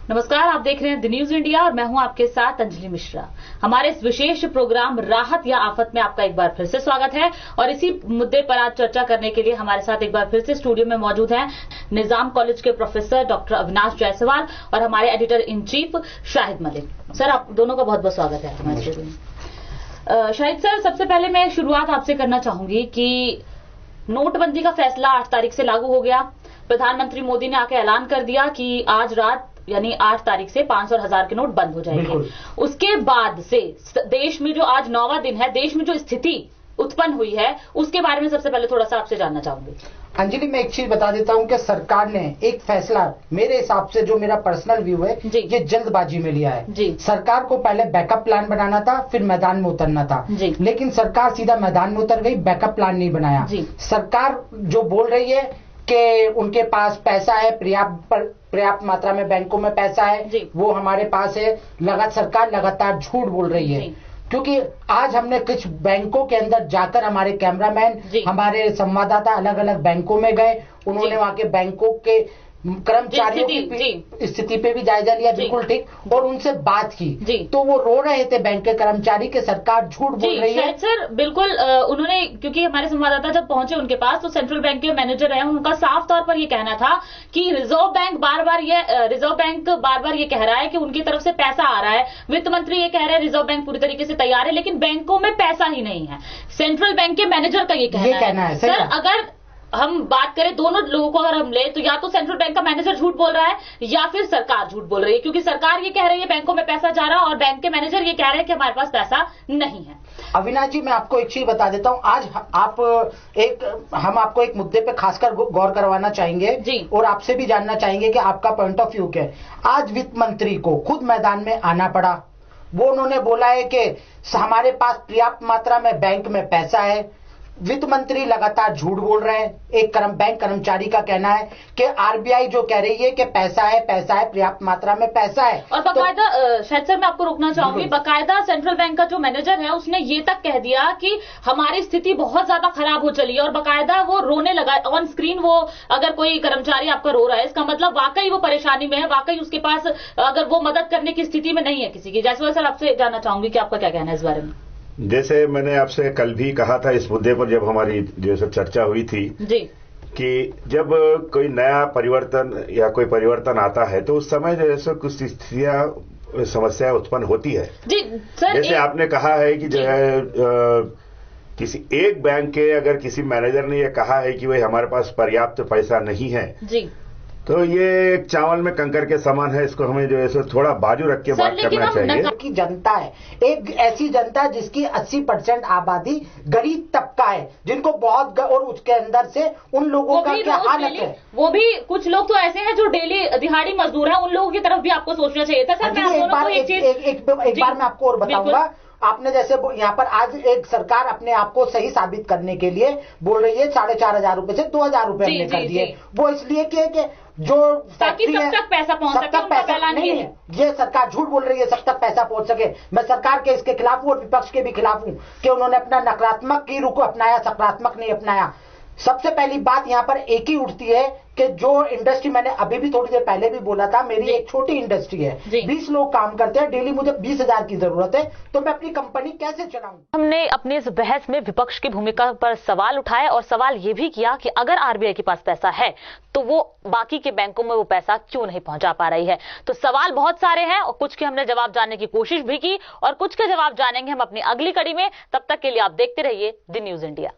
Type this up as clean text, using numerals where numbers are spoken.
नमस्कार, आप देख रहे हैं द न्यूज इंडिया और मैं हूं आपके साथ अंजलि मिश्रा। हमारे इस विशेष प्रोग्राम राहत या आफत में आपका एक बार फिर से स्वागत है और इसी मुद्दे पर आज चर्चा करने के लिए हमारे साथ एक बार फिर से स्टूडियो में मौजूद हैं निजाम कॉलेज के प्रोफेसर डॉक्टर अविनाश जायसवाल और हमारे editor in chief Shahid Malik. Sir, आप दोनों का बहुत बहुत स्वागत है हमारे स्टूडियो में। शाहिद सर, सबसे पहले मैं शुरुआत आपसे करना चाहूंगी कि नोटबंदी का फैसला 8 तारीख से लागू हो गया। प्रधानमंत्री मोदी ने आके ऐलान कर दिया कि आज रात यानी 8 तारीख से 500 और 1000 के नोट बंद हो जाएंगे। उसके बाद से देश में जो आज 9वां दिन है, देश में जो स्थिति उत्पन्न हुई है उसके बारे में सबसे पहले थोड़ा सा आपसे जानना चाहूंगी। अंजलि, मैं एक चीज बता देता हूं कि सरकार ने एक फैसला, मेरे हिसाब से जो मेरा पर्सनल व्यू है, ये जल्दबाजी में लिया है। सरकार को पहले बैकअप प्लान बनाना था, फिर मैदान में उतरना था, लेकिन सरकार सीधा मैदान में उतर गई, बैकअप प्लान नहीं बनाया। सरकार जो बोल रही है कि उनके पास पैसा है, पर्याप्त मात्रा में बैंकों में पैसा है, वो हमारे पास है, सरकार लगातार झूठ बोल रही है। क्योंकि आज हमने कुछ बैंकों के अंदर जाकर हमारे कैमरामैन, हमारे संवाददाता अलग अलग बैंकों में गए, उन्होंने वहां के बैंकों के कर्मचारियों की स्थिति पे भी जायजा लिया, बिल्कुल ठीक, और उनसे बात की तो वो रो रहे थे बैंक के कर्मचारी के सरकार झूठ बोल रही है। सर बिल्कुल, उन्होंने, क्योंकि हमारे संवाददाता जब पहुंचे उनके पास तो सेंट्रल बैंक के मैनेजर रहे, उनका साफ तौर पर ये कहना था कि रिजर्व बैंक बार बार ये कह रहा है कि उनकी तरफ से पैसा आ रहा है। वित्त मंत्री ये कह रहे हैं रिजर्व बैंक पूरी तरीके से तैयार है, लेकिन बैंकों में पैसा ही नहीं है। सेंट्रल बैंक के मैनेजर का ये कहना है। सर, अगर हम बात करें दोनों लोगों को अगर हम ले तो या तो सेंट्रल बैंक का मैनेजर झूठ बोल रहा है या फिर सरकार झूठ बोल रही है, क्योंकि सरकार ये कह रही है बैंकों में पैसा जा रहा है और बैंक के मैनेजर ये कह रहे हैं कि हमारे पास पैसा नहीं है। अविनाश जी, मैं आपको एक चीज बता देता हूं। आज हम आपको एक मुद्दे पे खासकर गौर करवाना चाहेंगे और आपसे भी जानना चाहेंगे कि आपका पॉइंट ऑफ व्यू क्या है। आज वित्त मंत्री को खुद मैदान में आना पड़ा। वो उन्होंने बोला है कि हमारे पास पर्याप्त मात्रा में बैंक में पैसा है। वित्त मंत्री लगातार झूठ बोल रहे हैं। एक बैंक कर्मचारी का कहना है कि आरबीआई जो कह रही है कि पैसा है, पर्याप्त मात्रा में पैसा है। और बकायदा शायद सर मैं आपको रोकना चाहूंगी, बकायदा सेंट्रल बैंक का जो मैनेजर है उसने ये तक कह दिया कि हमारी स्थिति बहुत ज्यादा खराब हो चली है और बकायदा वो रोने लगा ऑन स्क्रीन। वो अगर कोई कर्मचारी आपका रो रहा है, इसका मतलब वाकई वो परेशानी में है, वाकई उसके पास अगर वो मदद करने की स्थिति में नहीं है किसी की। जैसे सर आपसे जानना चाहूंगी कि आपका क्या कहना है इस बारे में। जैसे मैंने आपसे कल भी कहा था इस मुद्दे पर, जब हमारी जैसे चर्चा हुई थी कि जब कोई नया परिवर्तन या कोई परिवर्तन आता है तो उस समय जैसे कुछ स्थितियां, समस्याएं उत्पन्न होती है। जैसे आपने कहा है कि जो है किसी एक बैंक के अगर किसी मैनेजर ने यह कहा है कि भाई हमारे पास पर्याप्त पैसा नहीं है, तो ये एक चावल में कंकर के समान है। इसको हमें जो है थोड़ा बाजू रख के बात करना चाहिए। की जनता है एक ऐसी जनता है जिसकी 80% आबादी गरीब तबका है, जिनको बहुत, और उसके अंदर से उन लोगों का क्या हालत है। वो भी कुछ लोग तो ऐसे हैं जो डेली दिहाड़ी मजदूर हैं, उन लोगों की तरफ भी आपको सोचना चाहिए था। सर, एक बार मैं आपको और बताऊंगा। आपने जैसे यहाँ पर आज एक सरकार अपने आप को सही साबित करने के लिए बोल रही है 4500 रुपए से 2000 रुपए हमने कर दिए। वो इसलिए कि जो ताकि सब तक पैसा पहुंच सके, पैसा नहीं है। ये सरकार झूठ बोल रही है सब तक पैसा पहुंच सके। मैं सरकार के इसके खिलाफ हूं और विपक्ष के भी खिलाफ हूं कि उन्होंने अपना नकारात्मक की रुख अपनाया, सकारात्मक नहीं अपनाया। सबसे पहली बात यहाँ पर एक ही उठती है कि जो इंडस्ट्री, मैंने अभी भी थोड़ी देर पहले भी बोला था, मेरी एक छोटी इंडस्ट्री है, 20 लोग काम करते हैं, डेली मुझे 20,000 की जरूरत है, तो मैं अपनी कंपनी कैसे चलाऊं। हमने अपनी इस बहस में विपक्ष की भूमिका पर सवाल उठाए और सवाल ये भी किया कि अगर आरबीआई के पास पैसा है तो वो बाकी के बैंकों में वो पैसा क्यों नहीं पहुंचा पा रही है। तो सवाल बहुत सारे हैं और कुछ के हमने जवाब जानने की कोशिश भी की और कुछ के जवाब जानेंगे हम अपनी अगली कड़ी में। तब तक के लिए आप देखते रहिए द न्यूज इंडिया।